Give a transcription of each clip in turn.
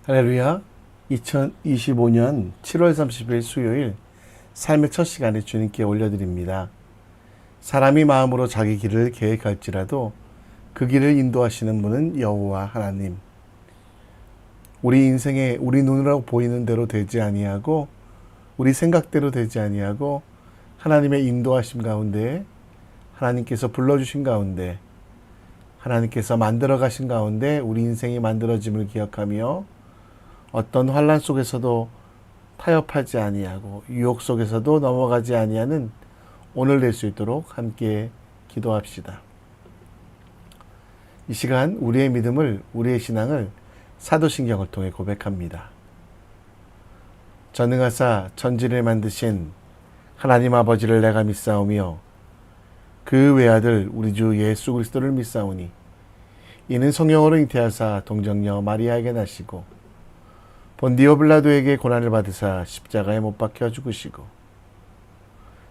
할렐루야. 2025년 7월 30일 수요일 삶의 첫 시간에 주님께 올려드립니다. 사람이 마음으로 자기 길을 계획할지라도 그 길을 인도하시는 분은 여호와 하나님. 우리 인생에 우리 눈으로 보이는 대로 되지 아니하고 우리 생각대로 되지 아니하고 하나님의 인도하심 가운데, 하나님께서 불러주신 가운데, 하나님께서 만들어 가신 가운데 우리 인생이 만들어짐을 기억하며 어떤 환난 속에서도 타협하지 아니하고 유혹 속에서도 넘어가지 아니하는 오늘 될 수 있도록 함께 기도합시다. 이 시간 우리의 믿음을, 우리의 신앙을 사도신경을 통해 고백합니다. 전능하사 천지를 만드신 하나님 아버지를 내가 믿사오며 그 외아들 우리 주 예수 그리스도를 믿사오니 이는 성령으로 잉태하사 동정녀 마리아에게 나시고 본디오 빌라도에게 고난을 받으사 십자가에 못 박혀 죽으시고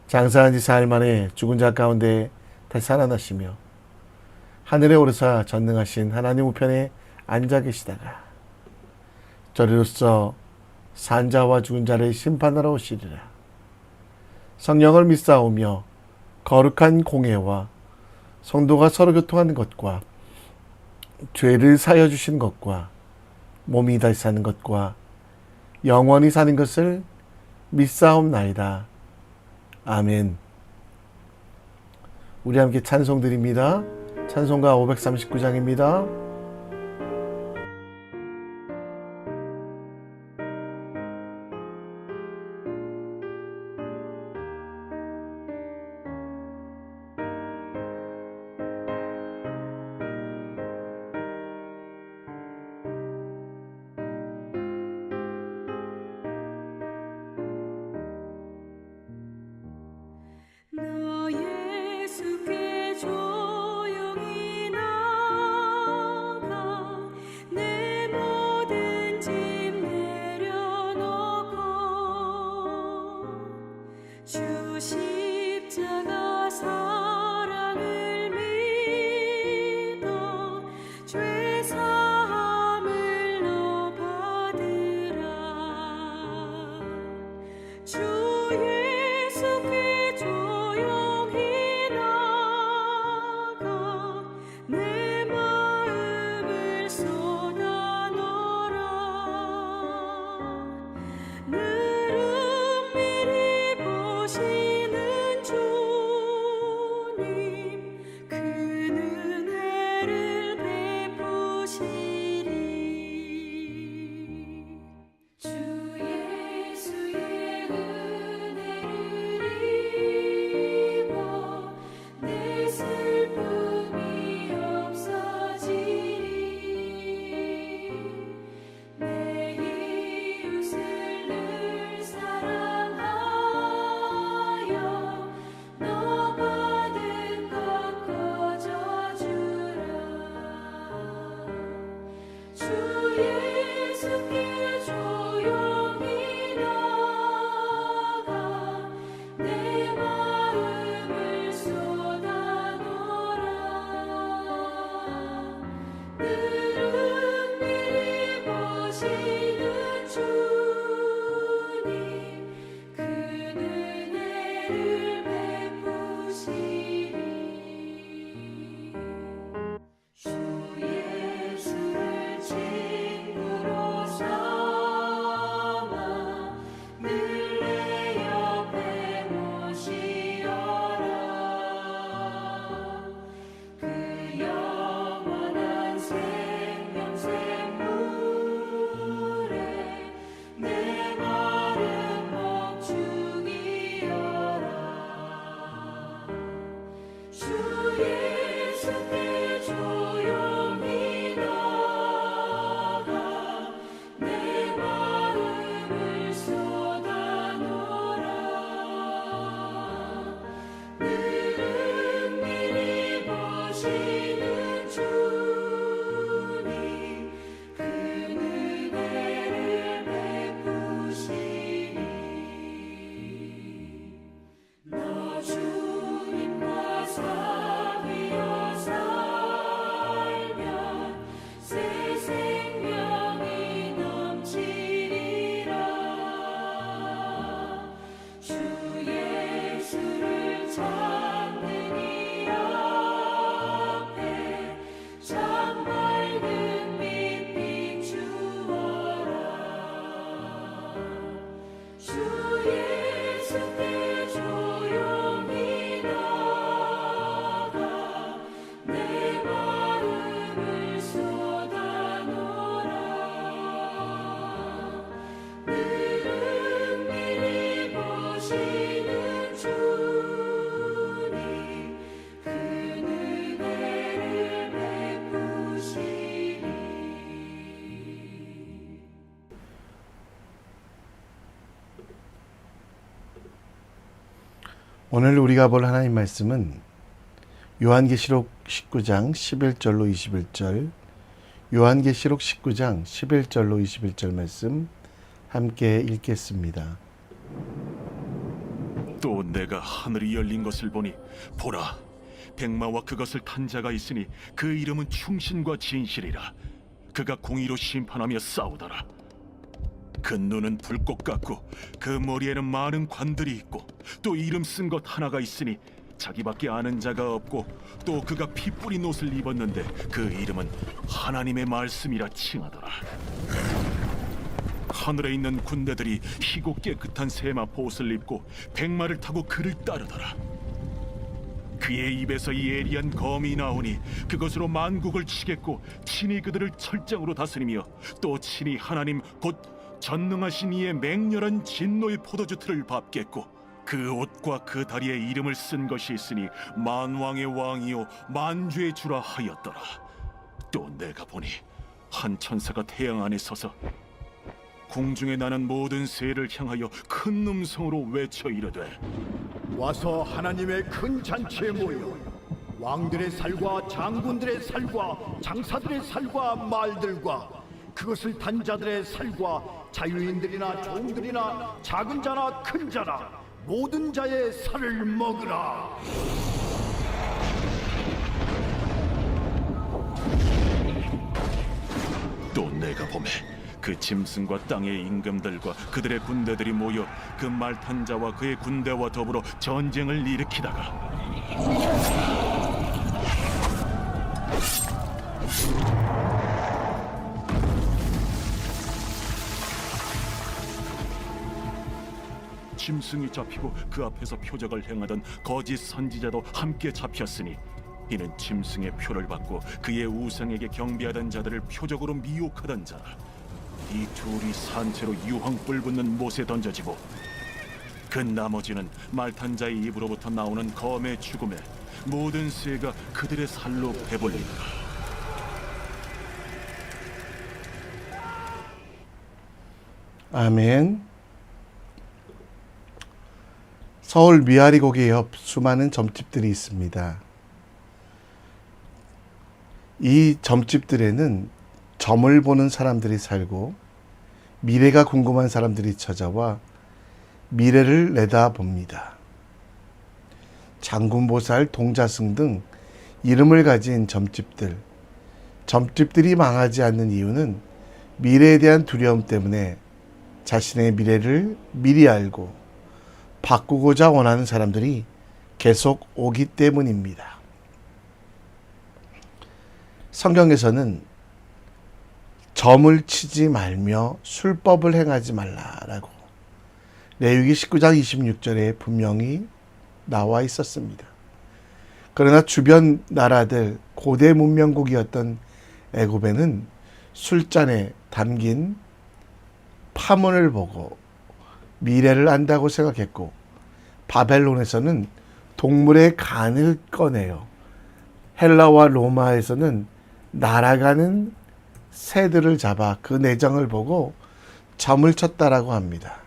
장사한 지 사흘 만에 죽은 자 가운데 다시 살아나시며 하늘에 오르사 전능하신 하나님 우편에 앉아 계시다가 저리로서 산 자와 죽은 자를 심판하러 오시리라. 성령을 믿사오며 거룩한 공회와 성도가 서로 교통하는 것과 죄를 사여 주신 것과 몸이 다시 사는 것과 영원히 사는 것을 믿사옵나이다. 아멘. 우리 함께 찬송 드립니다. 찬송가 539장입니다. 나 예수께 조용히 나가 내 모든 짐 내려놓고 주 십자가 사랑을 믿어 죄 사함을 너 받으라. 주 예수께 조용히 나가 내 마음을 쏟아 놓으라. 늘 은밀히 보시는 주님 그 은혜를 베푸시리. 주 예수의 오늘 우리가 볼 하나님 말씀은 요한계시록 19장 11절로 21절, 요한계시록 19장 11절로 21절 말씀 함께 읽겠습니다. 또 내가 하늘이 열린 것을 보니 보라, 백마와 그것을 탄 자가 있으니 그 이름은 충신과 진실이라. 그가 공의로 심판하며 싸우더라. 그 눈은 불꽃 같고 그 머리에는 많은 관들이 있고 또 이름 쓴 것 하나가 있으니 자기밖에 아는 자가 없고 또 그가 피 뿌린 옷을 입었는데 그 이름은 하나님의 말씀이라 칭하더라. 하늘에 있는 군대들이 희고 깨끗한 세마포 옷을 입고 백마를 타고 그를 따르더라. 그의 입에서 예리한 검이 나오니 그것으로 만국을 치겠고 친히 그들을 철장으로 다스리며 또 친히 하나님 곧 전능하신 이의 맹렬한 진노의 포도주 틀을 밟겠고 그 옷과 그 다리에 이름을 쓴 것이 있으니 만왕의 왕이요 만주의 주라 하였더라. 또 내가 보니 한 천사가 태양 안에 서서 공중에 나는 모든 새를 향하여 큰 음성으로 외쳐 이르되 와서 하나님의 큰 잔치에 모여 왕들의 살과 장군들의 살과 장사들의 살과 말들과 그것을 단 자들의 살과 자유인들이나 종들이나 작은 자나 큰 자나 모든 자의 살을 먹으라. 또 내가 보매 그 짐승과 땅의 임금들과 그들의 군대들이 모여 그 말 탄 자와 그의 군대와 더불어 전쟁을 일으키다가 짐승이 잡히고 그 앞에서 표적을 행하던 거짓 선지자도 함께 잡혔으니 이는 짐승의 표를 받고 그의 우상에게 경배하던 자들을 표적으로 미혹하던 자라. 이 둘이 산채로 유황불 붙는 못에 던져지고 그 나머지는 말탄 자의 입으로부터 나오는 검의 죽음에 모든 새가 그들의 살로 배불리더라. 아멘. 서울 미아리 고개 옆 수많은 점집들이 있습니다. 이 점집들에는 점을 보는 사람들이 살고 미래가 궁금한 사람들이 찾아와 미래를 내다봅니다. 장군보살, 동자승 등 이름을 가진 점집들. 점집들이 망하지 않는 이유는 미래에 대한 두려움 때문에 자신의 미래를 미리 알고 바꾸고자 원하는 사람들이 계속 오기 때문입니다. 성경에서는 점을 치지 말며 술법을 행하지 말라라고 레위기 19장 26절에 분명히 나와 있었습니다. 그러나 주변 나라들 고대 문명국이었던 애굽에는 술잔에 담긴 파문을 보고 미래를 안다고 생각했고 바벨론에서는 동물의 간을 꺼내요. 헬라와 로마에서는 날아가는 새들을 잡아 그 내장을 보고 점을 쳤다라고 합니다.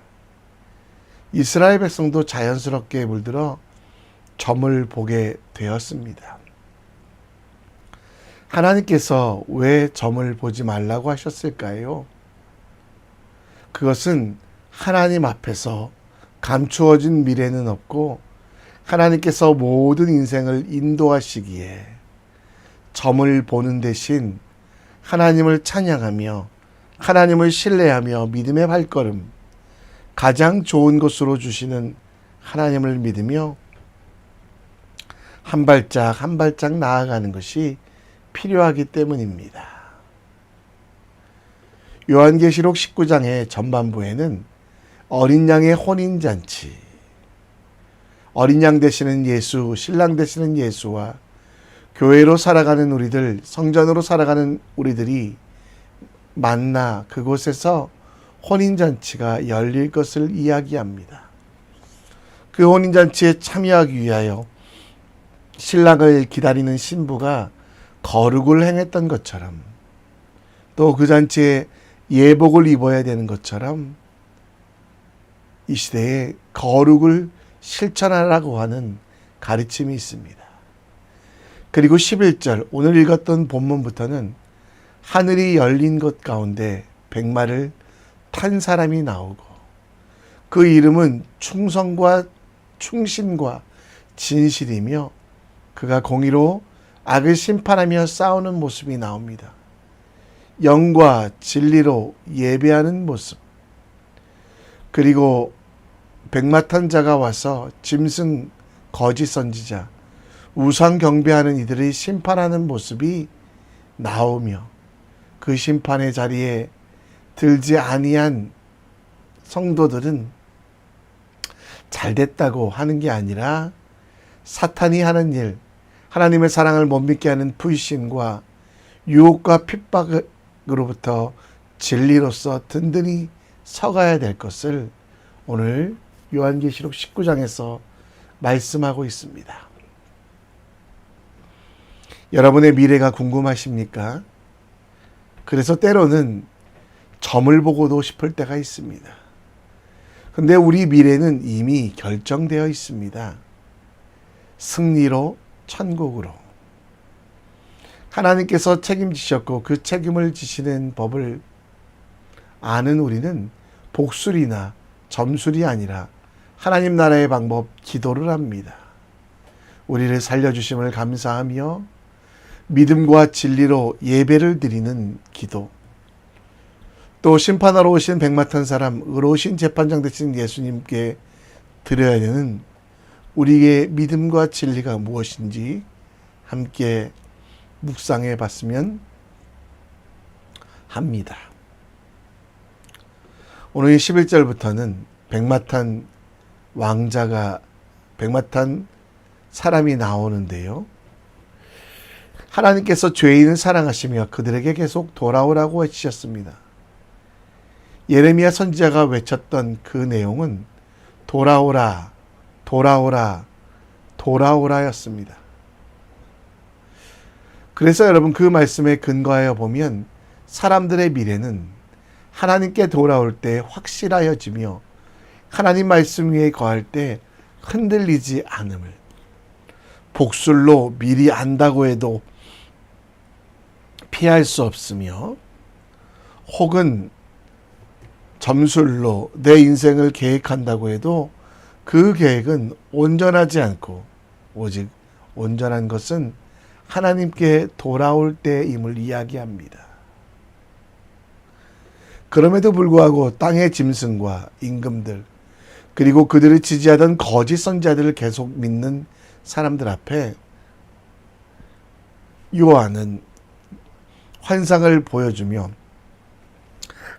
이스라엘 백성도 자연스럽게 물들어 점을 보게 되었습니다. 하나님께서 왜 점을 보지 말라고 하셨을까요? 그것은 하나님 앞에서 감추어진 미래는 없고 하나님께서 모든 인생을 인도하시기에 점을 보는 대신 하나님을 찬양하며 하나님을 신뢰하며 믿음의 발걸음, 가장 좋은 것으로 주시는 하나님을 믿으며 한 발짝 한 발짝 나아가는 것이 필요하기 때문입니다. 요한계시록 19장의 전반부에는 어린 양의 혼인잔치, 어린 양 되시는 예수, 신랑 되시는 예수와 교회로 살아가는 우리들, 성전으로 살아가는 우리들이 만나 그곳에서 혼인잔치가 열릴 것을 이야기합니다. 그 혼인잔치에 참여하기 위하여 신랑을 기다리는 신부가 거룩을 행했던 것처럼 또 그 잔치에 예복을 입어야 되는 것처럼 이 시대에 거룩을 실천하라고 하는 가르침이 있습니다. 그리고 11절 오늘 읽었던 본문부터는 하늘이 열린 것 가운데 백마를 탄 사람이 나오고 그 이름은 충성과 충신과 진실이며 그가 공의로 악을 심판하며 싸우는 모습이 나옵니다. 영과 진리로 예배하는 모습, 그리고 백마 탄 자가 와서 짐승 거짓 선지자 우상 경배하는 이들을 심판하는 모습이 나오며 그 심판의 자리에 들지 아니한 성도들은 잘됐다고 하는 게 아니라 사탄이 하는 일, 하나님의 사랑을 못 믿게 하는 불신과 유혹과 핍박으로부터 진리로서 든든히 서가야 될 것을 오늘 요한계시록 19장에서 말씀하고 있습니다. 여러분의 미래가 궁금하십니까? 그래서 때로는 점을 보고도 싶을 때가 있습니다. 근데 우리 미래는 이미 결정되어 있습니다. 승리로, 천국으로. 하나님께서 책임지셨고 그 책임을 지시는 법을 아는 우리는 복술이나 점술이 아니라 하나님 나라의 방법, 기도를 합니다. 우리를 살려주심을 감사하며 믿음과 진리로 예배를 드리는 기도, 또 심판하러 오신 백마 탄 사람, 의로우신 재판장 되신 예수님께 드려야 되는 우리의 믿음과 진리가 무엇인지 함께 묵상해 봤으면 합니다. 오늘 11절부터는 백마 탄 왕자가, 백마 탄 사람이 나오는데요. 하나님께서 죄인을 사랑하시며 그들에게 계속 돌아오라고 외치셨습니다. 예레미야 선지자가 외쳤던 그 내용은 돌아오라, 돌아오라, 돌아오라였습니다. 그래서 여러분 그 말씀에 근거하여 보면 사람들의 미래는 하나님께 돌아올 때 확실하여지며 하나님 말씀 위에 거할 때 흔들리지 않음을, 복술로 미리 안다고 해도 피할 수 없으며 혹은 점술로 내 인생을 계획한다고 해도 그 계획은 온전하지 않고 오직 온전한 것은 하나님께 돌아올 때임을 이야기합니다. 그럼에도 불구하고 땅의 짐승과 임금들 그리고 그들을 지지하던 거짓 선지자들을 계속 믿는 사람들 앞에 요한은 환상을 보여주며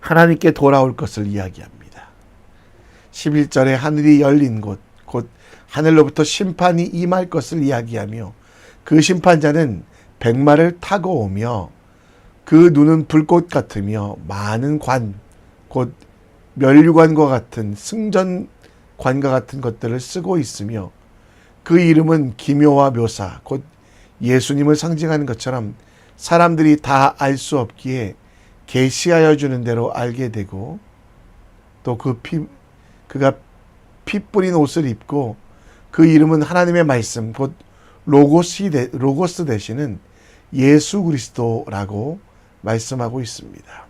하나님께 돌아올 것을 이야기합니다. 11절에 하늘이 열린 곳, 곧 하늘로부터 심판이 임할 것을 이야기하며 그 심판자는 백마를 타고 오며 그 눈은 불꽃 같으며 많은 관, 곧 면류관과 같은 승전관과 같은 것들을 쓰고 있으며 그 이름은 기묘와 묘사, 곧 예수님을 상징하는 것처럼 사람들이 다 알 수 없기에 계시하여 주는 대로 알게 되고 또 그가 피 뿌린 옷을 입고 그 이름은 하나님의 말씀, 곧 로고스 되시는 예수 그리스도라고 말씀하고 있습니다.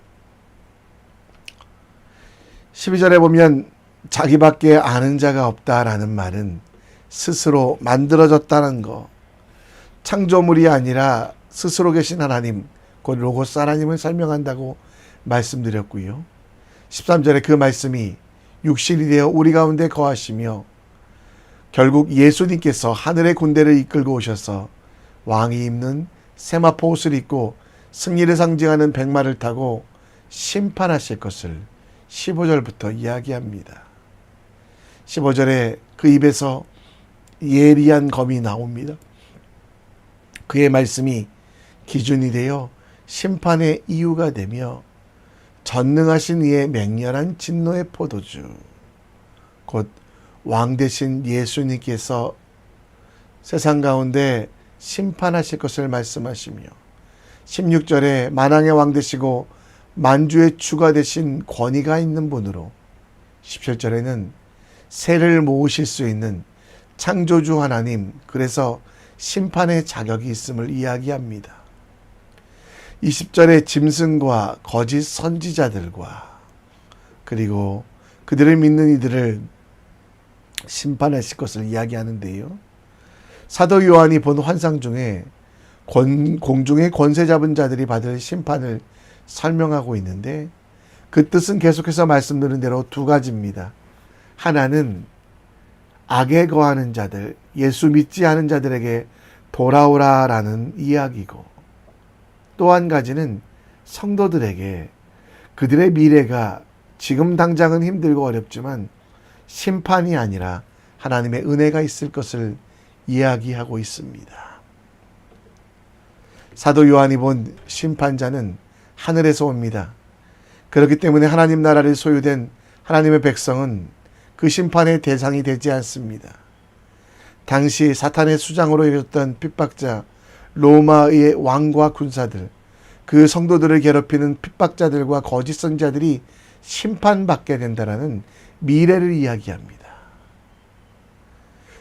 12절에 보면 자기밖에 아는 자가 없다라는 말은 스스로 만들어졌다는 거, 창조물이 아니라 스스로 계신 하나님, 곧 로고스 하나님을 설명한다고 말씀드렸고요. 13절에 그 말씀이 육신이 되어 우리 가운데 거하시며 결국 예수님께서 하늘의 군대를 이끌고 오셔서 왕이 입는 세마포 옷을 입고 승리를 상징하는 백마를 타고 심판하실 것을 15절부터 이야기합니다. 15절에 그 입에서 예리한 검이 나옵니다. 그의 말씀이 기준이 되어 심판의 이유가 되며 전능하신 이의 맹렬한 진노의 포도주, 곧 왕 되신 예수님께서 세상 가운데 심판하실 것을 말씀하시며 16절에 만왕의 왕 되시고 만주의 주가 되신 권위가 있는 분으로 17절에는 세를 모으실 수 있는 창조주 하나님, 그래서 심판의 자격이 있음을 이야기합니다. 20절에 짐승과 거짓 선지자들과 그리고 그들을 믿는 이들을 심판하실 것을 이야기하는데요. 사도 요한이 본 환상 중에 공중의 권세 잡은 자들이 받을 심판을 설명하고 있는데, 그 뜻은 계속해서 말씀드린 대로 두 가지입니다. 하나는 악에 거하는 자들, 예수 믿지 않은 자들에게 돌아오라라는 이야기고, 또 한 가지는 성도들에게 그들의 미래가 지금 당장은 힘들고 어렵지만 심판이 아니라 하나님의 은혜가 있을 것을 이야기하고 있습니다. 사도 요한이 본 심판자는 하늘에서 옵니다. 그렇기 때문에 하나님 나라를 소유된 하나님의 백성은 그 심판의 대상이 되지 않습니다. 당시 사탄의 수장으로 여겼던 핍박자 로마의 왕과 군사들, 그 성도들을 괴롭히는 핍박자들과 거짓 선지자들이 심판받게 된다라는 미래를 이야기합니다.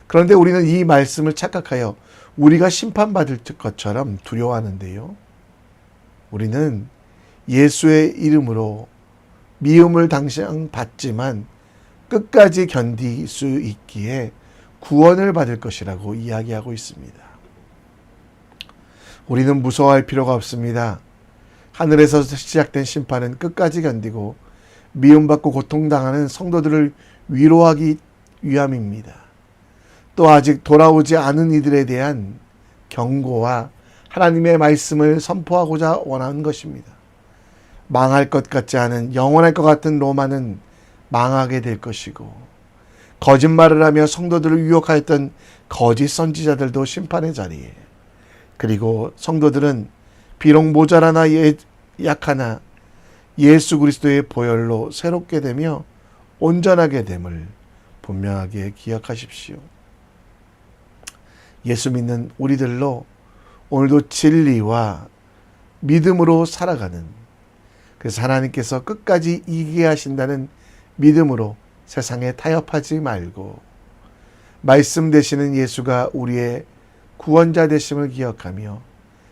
그런데 우리는 이 말씀을 착각하여 우리가 심판받을 것처럼 두려워하는데요. 우리는 예수의 이름으로 미움을 당장 받지만 끝까지 견딜 수 있기에 구원을 받을 것이라고 이야기하고 있습니다. 우리는 무서워할 필요가 없습니다. 하늘에서 시작된 심판은 끝까지 견디고 미움받고 고통당하는 성도들을 위로하기 위함입니다. 또 아직 돌아오지 않은 이들에 대한 경고와 하나님의 말씀을 선포하고자 원하는 것입니다. 망할 것 같지 않은, 영원할 것 같은 로마는 망하게 될 것이고, 거짓말을 하며 성도들을 유혹하였던 거짓 선지자들도 심판의 자리에, 그리고 성도들은 비록 모자라나 약하나 예수 그리스도의 보혈로 새롭게 되며 온전하게 됨을 분명하게 기억하십시오. 예수 믿는 우리들로 오늘도 진리와 믿음으로 살아가는, 그래서 하나님께서 끝까지 이기게 하신다는 믿음으로 세상에 타협하지 말고 말씀 되시는 예수가 우리의 구원자 되심을 기억하며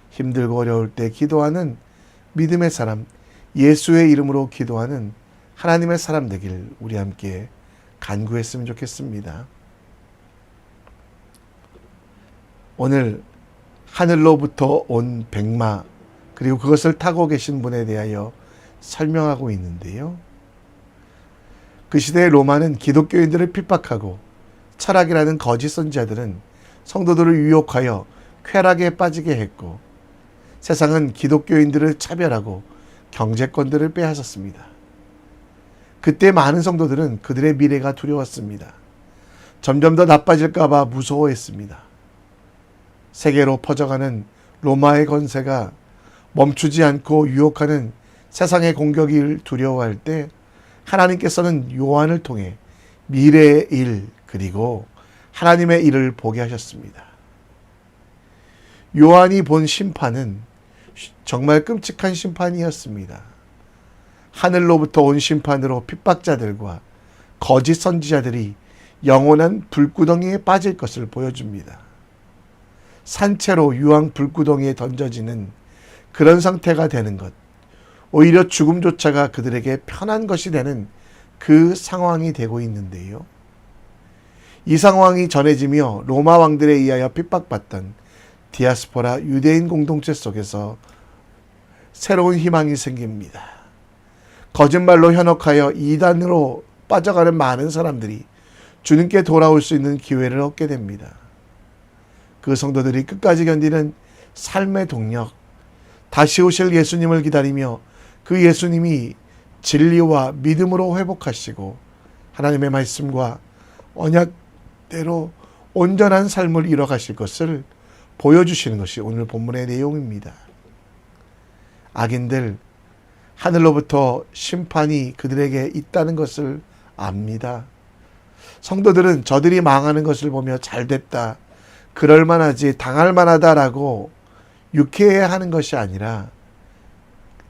힘들고 어려울 때 기도하는 믿음의 사람, 예수의 이름으로 기도하는 하나님의 사람 되길 우리 함께 간구했으면 좋겠습니다. 오늘 하늘로부터 온 백마, 그리고 그것을 타고 계신 분에 대하여 설명하고 있는데요. 그 시대의 로마는 기독교인들을 핍박하고 철학이라는 거짓 선지자들은 성도들을 유혹하여 쾌락에 빠지게 했고, 세상은 기독교인들을 차별하고 경제권들을 빼앗았습니다. 그때 많은 성도들은 그들의 미래가 두려웠습니다. 점점 더 나빠질까 봐 무서워했습니다. 세계로 퍼져가는 로마의 권세가 멈추지 않고 유혹하는 세상의 공격을 두려워할 때 하나님께서는 요한을 통해 미래의 일, 그리고 하나님의 일을 보게 하셨습니다. 요한이 본 심판은 정말 끔찍한 심판이었습니다. 하늘로부터 온 심판으로 핍박자들과 거짓 선지자들이 영원한 불구덩이에 빠질 것을 보여줍니다. 산채로 유황 불구덩이에 던져지는 그런 상태가 되는 것, 오히려 죽음조차가 그들에게 편한 것이 되는 그 상황이 되고 있는데요. 이 상황이 전해지며 로마 왕들에 의하여 핍박받던 디아스포라 유대인 공동체 속에서 새로운 희망이 생깁니다. 거짓말로 현혹하여 이단으로 빠져가는 많은 사람들이 주님께 돌아올 수 있는 기회를 얻게 됩니다. 그 성도들이 끝까지 견디는 삶의 동력, 다시 오실 예수님을 기다리며 그 예수님이 진리와 믿음으로 회복하시고 하나님의 말씀과 언약대로 온전한 삶을 이뤄가실 것을 보여주시는 것이 오늘 본문의 내용입니다. 악인들, 하늘로부터 심판이 그들에게 있다는 것을 압니다. 성도들은 저들이 망하는 것을 보며 잘됐다, 그럴만하지, 당할만하다라고 유쾌해하는 것이 아니라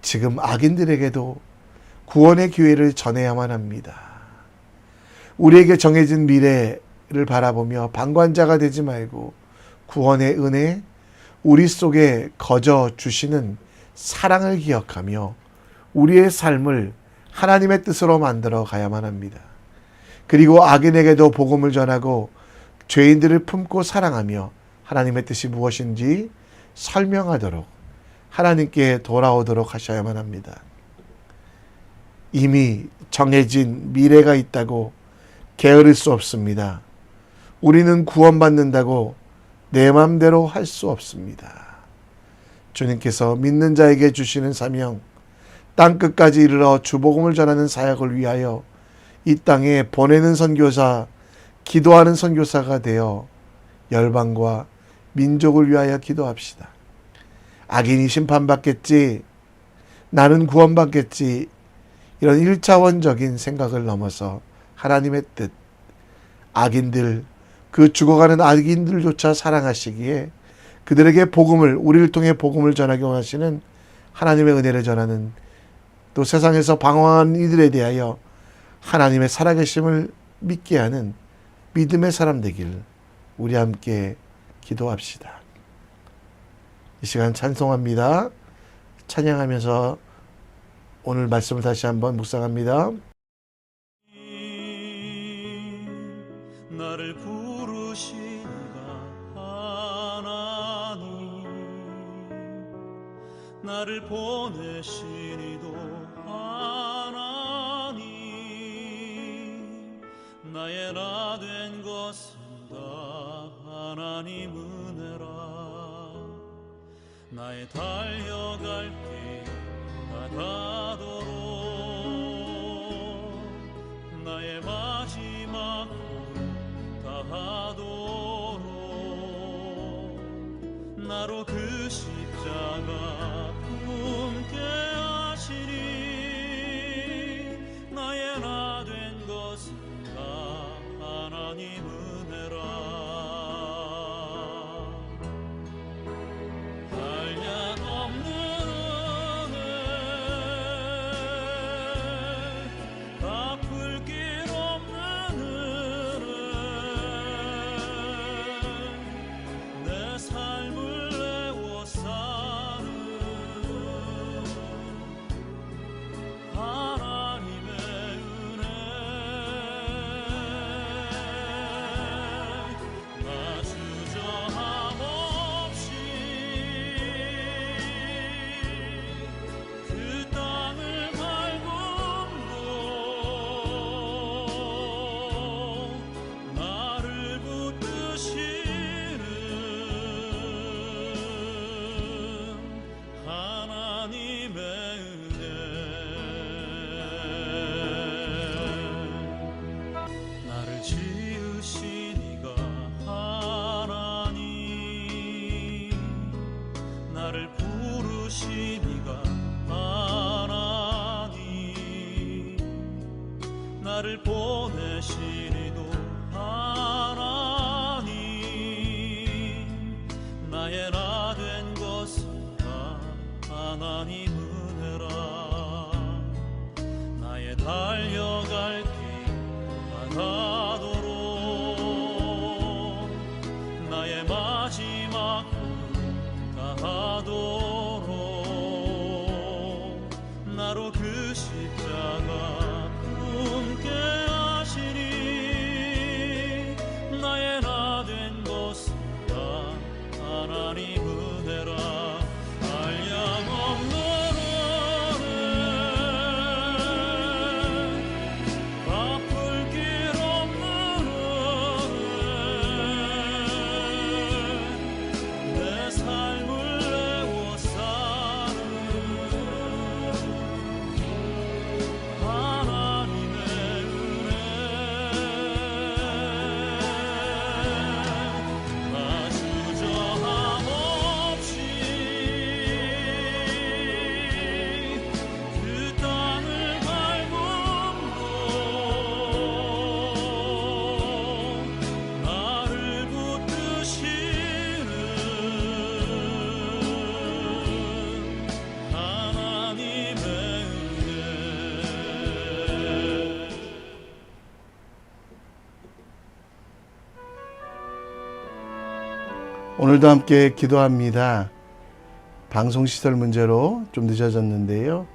지금 악인들에게도 구원의 기회를 전해야만 합니다. 우리에게 정해진 미래를 바라보며 방관자가 되지 말고 구원의 은혜, 우리 속에 거저 주시는 사랑을 기억하며 우리의 삶을 하나님의 뜻으로 만들어 가야만 합니다. 그리고 악인에게도 복음을 전하고 죄인들을 품고 사랑하며 하나님의 뜻이 무엇인지 설명하도록 하나님께 돌아오도록 하셔야만 합니다. 이미 정해진 미래가 있다고 게으를 수 없습니다. 우리는 구원받는다고 내 맘대로 할 수 없습니다. 주님께서 믿는 자에게 주시는 사명, 땅끝까지 이르러 주복음을 전하는 사역을 위하여 이 땅에 보내는 선교사, 기도하는 선교사가 되어 열방과 민족을 위하여 기도합시다. 악인이 심판받겠지, 나는 구원받겠지, 이런 1차원적인 생각을 넘어서 하나님의 뜻, 악인들, 그 죽어가는 악인들조차 사랑하시기에 그들에게 복음을, 우리를 통해 복음을 전하기 원하시는 하나님의 은혜를 전하는, 또 세상에서 방황한 이들에 대하여 하나님의 살아계심을 믿게 하는 믿음의 사람 되길 우리 함께 기도합시다. 이 시간 찬송합니다. 찬양하면서 오늘 말씀을 다시 한번 묵상합니다. 나를 부르시니가 하나님, 나를 보내시니도 하나님, 나의 나 된 것은 다 하나님 은혜라. 나의 달려갈 길 다가도록 나의 마지막 다하도록 나로 그 십자가 품게 하시니 나의 나 된 것은 다 하나님 은혜라. 한량 없는 은혜, 갚을 길 없는 은혜, 내 삶을 오늘도 함께 기도합니다. 방송시설 문제로 좀 늦어졌는데요.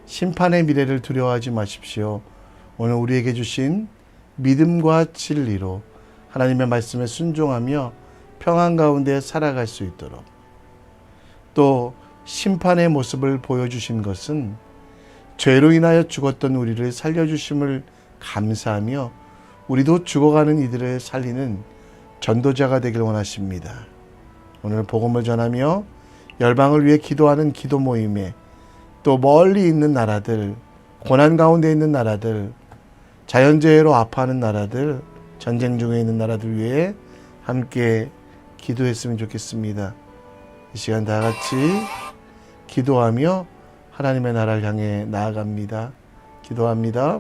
심판의 미래를 두려워하지 마십시오. 오늘 우리에게 주신 믿음과 진리로 하나님의 말씀에 순종하며 평안 가운데 살아갈 수 있도록, 또 심판의 모습을 보여주신 것은 죄로 인하여 죽었던 우리를 살려주심을 감사하며 우리도 죽어가는 이들을 살리는 전도자가 되길 원하십니다. 오늘 복음을 전하며 열방을 위해 기도하는 기도 모임에, 또 멀리 있는 나라들, 고난 가운데 있는 나라들, 자연재해로 아파하는 나라들, 전쟁 중에 있는 나라들 위해 함께 기도했으면 좋겠습니다. 이 시간 다 같이 기도하며 하나님의 나라를 향해 나아갑니다. 기도합니다.